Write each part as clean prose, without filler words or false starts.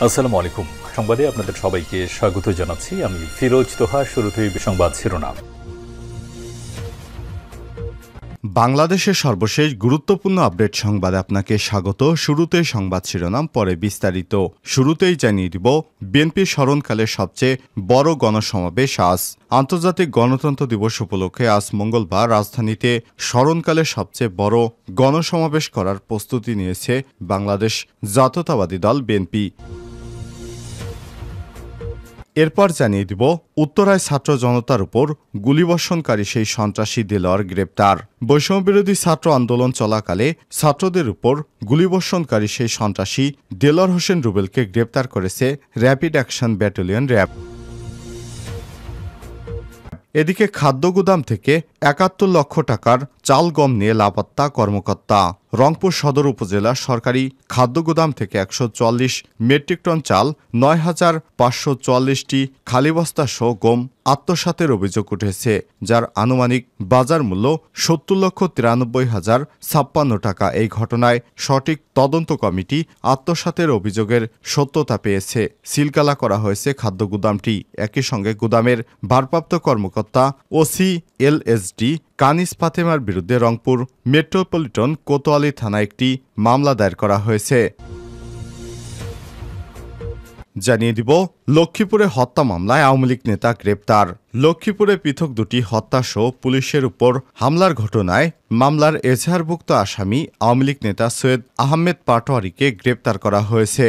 আসসালামু আলাইকুম। সংবাদে আপনাদের সবাইকে স্বাগত জানাচ্ছি। আমি ফিরোজ তোহা। শুরুতেই সংবাদ শিরোনাম। বাংলাদেশের সর্বশেষ গুরুত্বপূর্ণ আপডেট সংবাদে আপনাকে স্বাগত। শুরুতেই সংবাদ শিরোনাম, পরে বিস্তারিত। শুরুতেই জানিয়ে দিব, বিএনপির স্মরণকালের সবচেয়ে বড় গণসমাবেশ আজ। আন্তর্জাতিক গণতন্ত্র দিবস উপলক্ষে আজ মঙ্গলবার রাজধানীতে স্মরণকালের সবচেয়ে বড় গণসমাবেশ করার প্রস্তুতি নিয়েছে বাংলাদেশ জাতীয়তাবাদী দল বিএনপি। এরপর জানিয়ে দিব, উত্তরায় ছাত্র জনতার উপর গুলিবর্ষণকারী সেই সন্ত্রাসী দেলোয়ার গ্রেপ্তার। বৈষম্যবিরোধী ছাত্র আন্দোলন চলাকালে ছাত্রদের উপর গুলিবর্ষণকারী সেই সন্ত্রাসী দেলোয়ার হোসেন রুবেলকে গ্রেপ্তার করেছে র্যাপিড অ্যাকশন ব্যাটালিয়ন র্যাব। এদিকে খাদ্য গুদাম থেকে ৭১ লক্ষ টাকার চাল গম নিয়ে লাপাত্তা কর্মকর্তা। রংপুর সদর উপজেলা সরকারি খাদ্য গুদাম থেকে ১৪৪ মেট্রিক টন চাল, ৯,৫৪৪টি খালি বস্তা সহ গম আত্মসাতের অভিযোগ উঠেছে, যার আনুমানিক বাজার মূল্য ৭০,৯৩,০৫৬ টাকা। এই ঘটনায় সঠিক তদন্ত কমিটি আত্মসাতের অভিযোগের সত্যতা পেয়েছে। সিলগালা করা হয়েছে খাদ্য গুদামটি। একই সঙ্গে গুদামের ভারপ্রাপ্ত কর্মকর্তা ওসি এলএসডি কানিস ফাতেমার বিরুদ্ধে রংপুর মেট্রোপলিটন কোতোয়ালি থানায় একটি মামলা দায়ের করা হয়েছে। জানিয়ে দিব, লক্ষ্মীপুরে হত্যা মামলায় আওয়ামী লীগ নেতা গ্রেপ্তার। লক্ষ্মীপুরে পৃথক দুটি হত্যাসহ পুলিশের উপর হামলার ঘটনায় মামলার এজাহারভুক্ত আসামি আওয়ামী লীগ নেতা সৈয়দ আহমেদ পাটোয়ারিকে গ্রেপ্তার করা হয়েছে।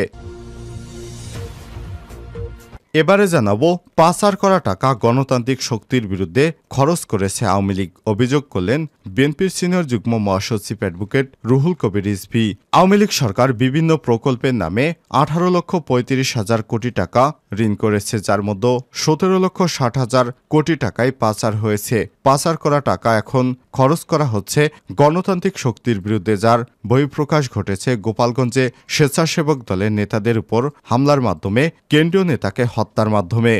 এবারে জানাবো, পাচার করা টাকা গণতান্ত্রিক শক্তির বিরুদ্ধে খরচ করেছে আওয়ামী লীগ, অভিযোগ করলেন বিএনপির সিনিয়র যুগ্ম মহাসচিব অ্যাডভোকেট রুহুল কবির রিজভী। আওয়ামী লীগ সরকার বিভিন্ন প্রকল্পের নামে ১৮,৩৫,০০০ কোটি টাকা ঋণ করেছে, যার মধ্যে ১৭,৬০,০০০ কোটি টাকাই পাচার হয়েছে। পাচার করা টাকা এখন খরচ করা হচ্ছে গণতান্ত্রিক শক্তির বিরুদ্ধে, যার বহিঃপ্রকাশ ঘটেছে গোপালগঞ্জে স্বেচ্ছাসেবক দলের নেতাদের উপর হামলার মাধ্যমে, কেন্দ্রীয় নেতাকে হত্যার মাধ্যমে।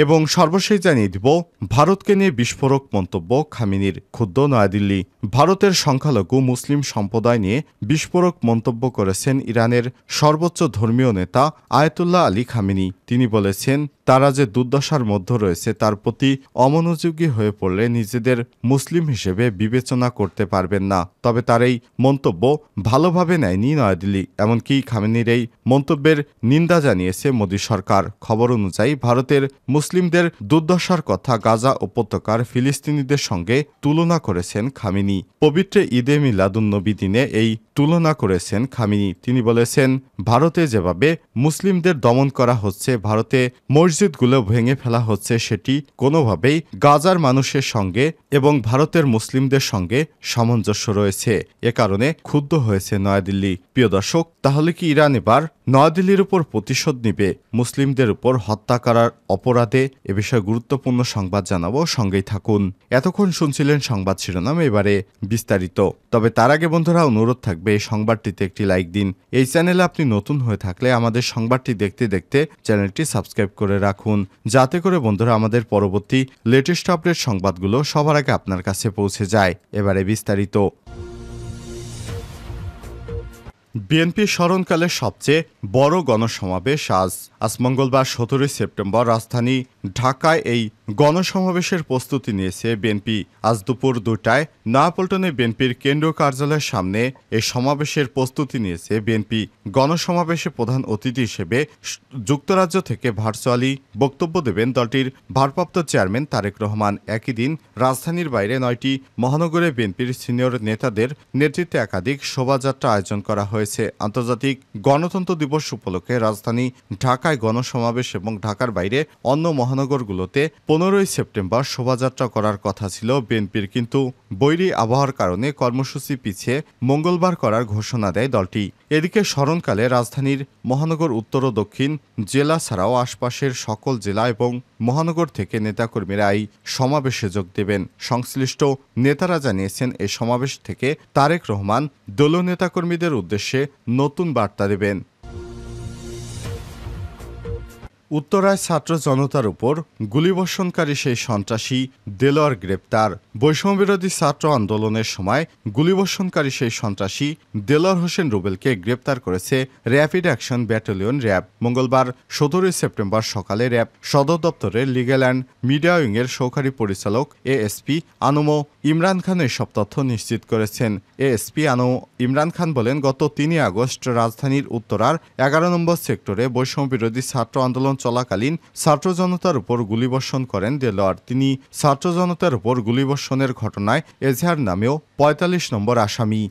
এবং সর্বশেষ জানিয়ে দিব, ভারতকে নিয়ে বিস্ফোরক মন্তব্য খামেনির, ক্ষুব্ধ নয়াদিল্লি। ভারতের সংখ্যালঘু মুসলিম সম্প্রদায় নিয়ে বিস্ফোরক মন্তব্য করেছেন ইরানের সর্বোচ্চ ধর্মীয় নেতা আয়াতুল্লাহ আলী খামেনি। তিনি বলেছেন, তারা যে দুর্দশার মধ্যে রয়েছে তার প্রতি অমনোযোগী হয়ে পড়লে নিজেদের মুসলিম হিসেবে বিবেচনা করতে পারবেন না। তবে তার এই মন্তব্য ভালোভাবে নেয়নি নয়াদিল্লি। এমনকি খামেনির এই মন্তব্যের নিন্দা জানিয়েছে মোদী সরকার। খবর অনুযায়ী ভারতের মুসলিমদের দুর্দশার কথা গাজা উপত্যকার ফিলিস্তিনিদের সঙ্গে তুলনা করেছেন খামেনি। পবিত্র ঈদে মিলাদুন্নবী দিনে এই তুলনা করেছেন খামেনি। তিনি বলেছেন, ভারতে যেভাবে মুসলিমদের দমন করা হচ্ছে, ভারতে মসজিদগুলো ভেঙে ফেলা হচ্ছে, সেটি কোনোভাবেই গাজার মানুষের সঙ্গে এবং ভারতের মুসলিমদের সঙ্গে সামঞ্জস্য রয়েছে। এ কারণে ক্ষুব্ধ হয়েছে নয়াদিল্লি। প্রিয় দর্শক, তাহলে কি ইরান এবার নয়াদিল্লির উপর প্রতিশোধ নিবে মুসলিমদের উপর হত্যা করার অপরাধে? এ বিষয়ে গুরুত্বপূর্ণ সংবাদ জানাবো, সঙ্গেই থাকুন। এতক্ষণ শুনছিলেন সংবাদ শিরোনাম, এবারে বিস্তারিত। তবে তার আগে বন্ধুরা, অনুরোধ থাকবে এই সংবাদটিতে একটি লাইক দিন। এই চ্যানেলে আপনি নতুন হয়ে থাকলে আমাদের সংবাদটি দেখতে দেখতে চ্যানেলটি সাবস্ক্রাইব করে রাখুন, যাতে করে বন্ধুরা আমাদের পরবর্তী লেটেস্ট আপডেট সংবাদগুলো সবার আগে আপনার কাছে পৌঁছে যায়। এবারে বিস্তারিত। বিএনপির স্মরণকালের সবচেয়ে বড় গণসমাবেশ আজ মঙ্গলবার ১৭ সেপ্টেম্বর রাজধানী ঢাকায় এই গণসমাবেশের প্রস্তুতি নিয়েছে বিএনপি। আজ দুপুর ২টায় নয়াপল্টনে বিএনপির কেন্দ্রীয় কার্যালয়ের সামনে এই সমাবেশের প্রস্তুতি নিয়েছে বিএনপি। গণসমাবেশে প্রধান অতিথি হিসেবে যুক্তরাজ্য থেকে ভার্চুয়ালি বক্তব্য দেবেন দলটির ভারপ্রাপ্ত চেয়ারম্যান তারেক রহমান। একই দিন রাজধানীর বাইরে ৯টি মহানগরে বিএনপির সিনিয়র নেতাদের নেতৃত্বে একাধিক শোভাযাত্রা আয়োজন করা হয়েছে। আন্তর্জাতিক গণতন্ত্র দিবস উপলক্ষে রাজধানী ঢাকায় গণসমাবেশ এবং ঢাকার বাইরে অন্য মহানগরগুলোতে ১৫ই সেপ্টেম্বর শোভাযাত্রা করার কথা ছিল বিএনপির, কিন্তু বৈরী আবহাওয়ার কারণে কর্মসূচি পিছিয়ে মঙ্গলবার করার ঘোষণা দেয় দলটি। এদিকে স্মরণকালে রাজধানীর মহানগর উত্তর ও দক্ষিণ জেলা ছাড়াও আশপাশের সকল জেলা এবং মহানগর থেকে নেতাকর্মীরা এই সমাবেশে যোগ দেবেন। সংশ্লিষ্ট নেতারা জানিয়েছেন, এই সমাবেশ থেকে তারেক রহমান দলীয় নেতাকর্মীদের উদ্দেশ্যে নতুন বার্তা দেবেন। উত্তরায় ছাত্র জনতার উপর গুলিবর্ষণকারী সেই সন্ত্রাসী দেলোয়ার গ্রেপ্তার। বৈষম্যবিরোধী ছাত্র আন্দোলনের সময় গুলিবর্ষণকারী সেই সন্ত্রাসী দেলোয়ার হোসেন রুবেলকে গ্রেপ্তার করেছে র্যাপিড অ্যাকশন ব্যাটালিয়ন র্যাব। মঙ্গলবার ১৭ সেপ্টেম্বর সকালে র্যাব সদর দপ্তরের লিগ্যাল অ্যান্ড মিডিয়া উইংয়ের সহকারী পরিচালক এএসপি আনমো ইমরান খান এসব তথ্য নিশ্চিত করেছেন। এএসপি আনমো ইমরান খান বলেন, গত ৩ আগস্ট রাজধানীর উত্তরার ১১ নম্বর সেক্টরে বৈষম্যবিরোধী ছাত্র আন্দোলন চলাকালীন ছাত্র জনতার উপর গুলিবর্ষণ করেন দেলোয়ার। তিনি ছাত্র জনতার উপর গুলিবর্ষণের ঘটনায় এজাহার নামেও ৪৫ নম্বর আসামি।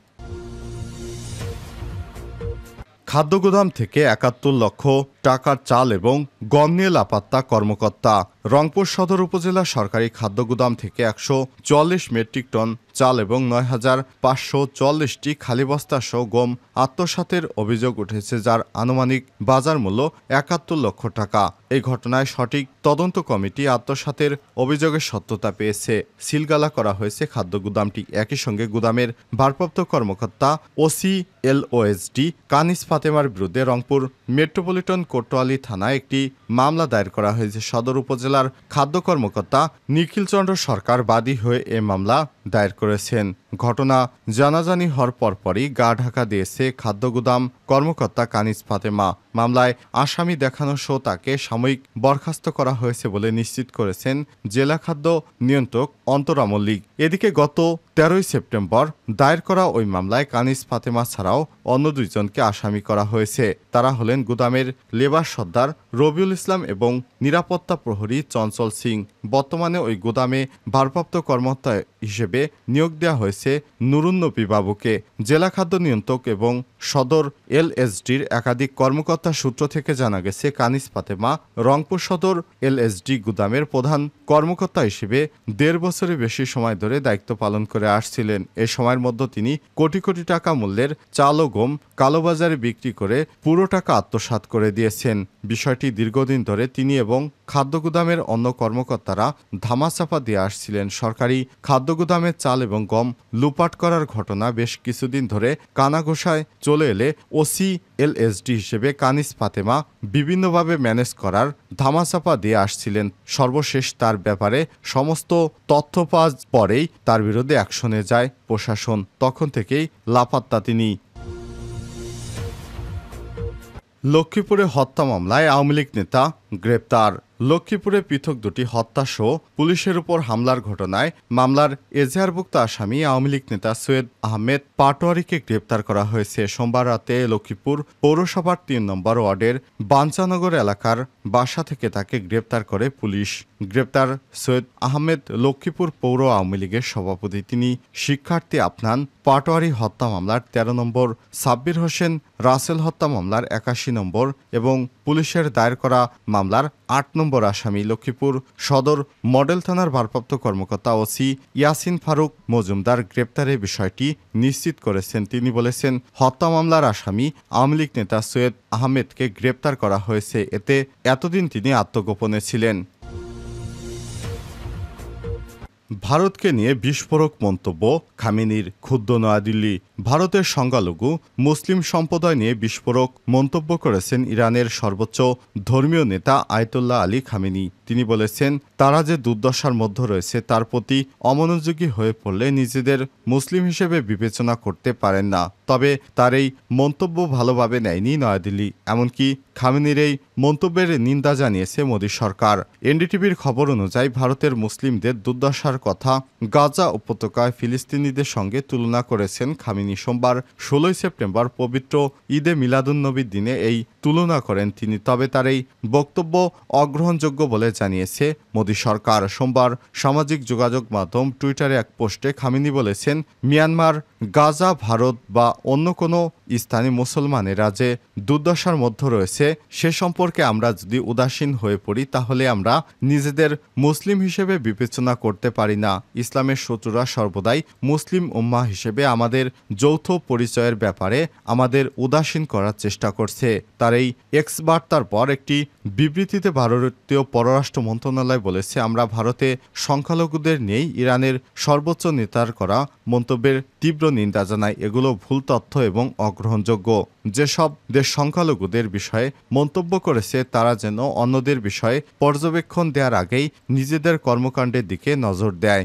খাদ্যগুদাম থেকে ৭১ লক্ষ টাকার চাল এবং গম নিয়ে লাপাত্তা কর্মকর্তা। রংপুর সদর উপজেলা সরকারি খাদ্যগুদাম থেকে ১৪৪ মেট্রিক টন চাল এবং ৯,৫৪৪টি খালি বস্তা সহ গম আত্মসাতের অভিযোগ উঠেছে, যার আনুমানিক বাজার মূল্য ৭১ লক্ষ টাকা। এই ঘটনায় সঠিক তদন্ত কমিটি আত্মসাতের অভিযোগের সত্যতা পেয়েছে। সিলগালা করা হয়েছে খাদ্যগুদামটি। একই সঙ্গে গুদামের ভারপ্রাপ্ত কর্মকর্তা OCLOSD কানিস ফাতেমার বিরুদ্ধে রংপুর মেট্রোপলিটন কোতোয়ালি থানায় একটি মামলা দায়ের করা হয়েছে। সদর উপজেলার খাদ্য কর্মকর্তা নিখিল চন্দ্র সরকার বাদী হয়ে এ মামলা দায়ের করেছেন। ঘটনা জানাজানি হওয়ার পরপরই গা ঢাকা দিয়েছে খাদ্যগুদাম কর্মকর্তা কানিস ফাতেমা। মামলায় আসামি দেখানো সহ তাকে সাময়িক বরখাস্ত করা হয়েছে বলে নিশ্চিত করেছেন জেলা খাদ্য নিয়ন্ত্রক অন্তরা মল্লিক। এদিকে গত ১৩ সেপ্টেম্বর দায়ের করা ওই মামলায় কানিস ফাতেমা ছাড়াও অন্য দুইজনকে আসামি করা হয়েছে। তারা হলেন গুদামের লেবার সর্দার রবিউল ইসলাম এবং নিরাপত্তা প্রহরী চঞ্চল সিং। বর্তমানে ওই গুদামে ভারপ্রাপ্ত কর্মকর্তা হিসেবে নিয়োগ দেওয়া হয়েছে নুরুন্নবী বাবুকে। জেলা খাদ্য নিয়ন্ত্রক এবং সদর LSDর একাধিক কর্মকর্তার সূত্র থেকে জানা গেছে, কানিস ফাতেমা রংপুর সদর LSD গুদামের প্রধান কর্মকর্তা হিসেবে ১.৫ বছরের বেশি সময় ধরে দায়িত্ব পালন করে আসছিলেন। এ সময়ের মধ্যে তিনি কোটি কোটি টাকা মূল্যের চাল ও গম কালোবাজারে বিক্রি করে পুরো টাকা আত্মসাৎ করে দিয়েছেন। বিষয়টি দীর্ঘদিন ধরে তিনি এবং খাদ্যগুদামের অন্য কর্মকর্তারা ধামাচাপা দিয়ে আসছিলেন। সরকারি খাদ্যগুদামের চাল এবং গম লুপাট করার ঘটনা বেশ কিছুদিন ধরে কানাঘোষায় চলে এলে OCLSD হিসেবে কানিস ফাতেমা বিভিন্নভাবে ম্যানেজ করার ধামাচাপা দিয়ে আসছিলেন। সর্বশেষ তার ব্যাপারে সমস্ত তথ্য পাওয়ার পরেই তার বিরুদ্ধে অ্যাকশনে যায় প্রশাসন। তখন থেকেই লাপাত্তা তিনি। লক্ষ্মীপুরে হত্যা মামলায় আওয়ামী লীগ নেতা গ্রেপ্তার। লক্ষ্মীপুরে পৃথক দুটি হত্যাসহ পুলিশের উপর হামলার ঘটনায় মামলার এজাহারভুক্ত আসামি আওয়ামী লীগ নেতা সৈয়দ আহমেদ পাটোয়ারিকে গ্রেপ্তার করা হয়েছে। সোমবার রাতে লক্ষ্মীপুর পৌরসভার ৩ নম্বর ওয়ার্ডের বাঞ্চানগর এলাকার বাসা থেকে তাকে গ্রেপ্তার করে পুলিশ। গ্রেপ্তার সৈয়দ আহমেদ লক্ষ্মীপুর পৌর আওয়ামী লীগের সভাপতি। তিনি শিক্ষার্থী আফনান পাটোয়ারি হত্যা মামলার ১৩ নম্বর, সাব্বির হোসেন রাসেল হত্যা মামলার ৮১ নম্বর এবং পুলিশের দায়ের করা মামলার ৮ নম্বর আসামি। লক্ষ্মীপুর সদর মডেল থানার ভারপ্রাপ্ত কর্মকর্তা OC ইয়াসিন ফারুক মজুমদার গ্রেপ্তারের বিষয়টি নিশ্চিত করেছেন। তিনি বলেছেন, হত্যা মামলার আসামি আওয়ামী লীগ নেতা সৈয়দ আহমেদকে গ্রেপ্তার করা হয়েছে। এতদিন তিনি আত্মগোপনে ছিলেন। ভারতকে নিয়ে বিস্ফোরক মন্তব্য খামেনির, ক্ষুব্ধ নয়াদিল্লি। ভারতের সংখ্যালঘু মুসলিম সম্প্রদায় নিয়ে বিস্ফোরক মন্তব্য করেছেন ইরানের সর্বোচ্চ ধর্মীয় নেতা আয়াতুল্লাহ আলী খামেনি। তিনি বলেছেন, তারা যে দুর্দশার মধ্যে রয়েছে তার প্রতি অমনোযোগী হয়ে পড়লে নিজেদের মুসলিম হিসেবে বিবেচনা করতে পারেন না। তবে তার এই মন্তব্য ভালোভাবে নেয়নি নয়াদিল্লি। এমনকি খামেনির এই মন্তব্যের নিন্দা জানিয়েছে মোদী সরকার। NDTVর খবর অনুযায়ী ভারতের মুসলিমদের দুর্দশার কথা গাজা উপত্যকায় ফিলিস্তিনিদের সঙ্গে তুলনা করেছেন খামেনি। সোমবার ১৬ সেপ্টেম্বর পবিত্র ঈদে মিলাদুন্নবীর দিনে এই তুলনা করেন তিনি। তবে তার এই বক্তব্য অগ্রহণযোগ্য বলে জানিয়েছে মোদী সরকার। সোমবার সামাজিক যোগাযোগ মাধ্যম টুইটারে এক পোস্টে খামেনি বলেছেন, মিয়ানমার, গাজা, ভারত বা অন্য কোনো স্থানে মুসলমানেরা যে দুর্দশার মধ্যে রয়েছে সে সম্পর্কে আমরা যদি উদাসীন হয়ে পড়ি তাহলে আমরা নিজেদের মুসলিম হিসেবে বিবেচনা করতে পারি না। ইসলামের শত্রুরা সর্বদাই মুসলিম উম্মাহ হিসেবে আমাদের যৌথ পরিচয়ের ব্যাপারে আমাদের উদাসীন করার চেষ্টা করছে। তার এই এক্স বার্তার পর একটি বিবৃতিতে ভারতীয় পররাষ্ট্র মন্ত্রণালয় বলেছে, আমরা ভারতে সংখ্যালঘুদের নিয়েই ইরানের সর্বোচ্চ নেতার করা মন্তব্যের তীব্র নিন্দা জানায়। এগুলো ভুল তথ্য এবং অগ্রহণযোগ্য। যেসব দেশ সংখ্যালঘুদের বিষয়ে মন্তব্য করেছে তারা যেন অন্যদের বিষয়ে পর্যবেক্ষণ দেওয়ার আগেই নিজেদের কর্মকাণ্ডের দিকে নজর দেয়।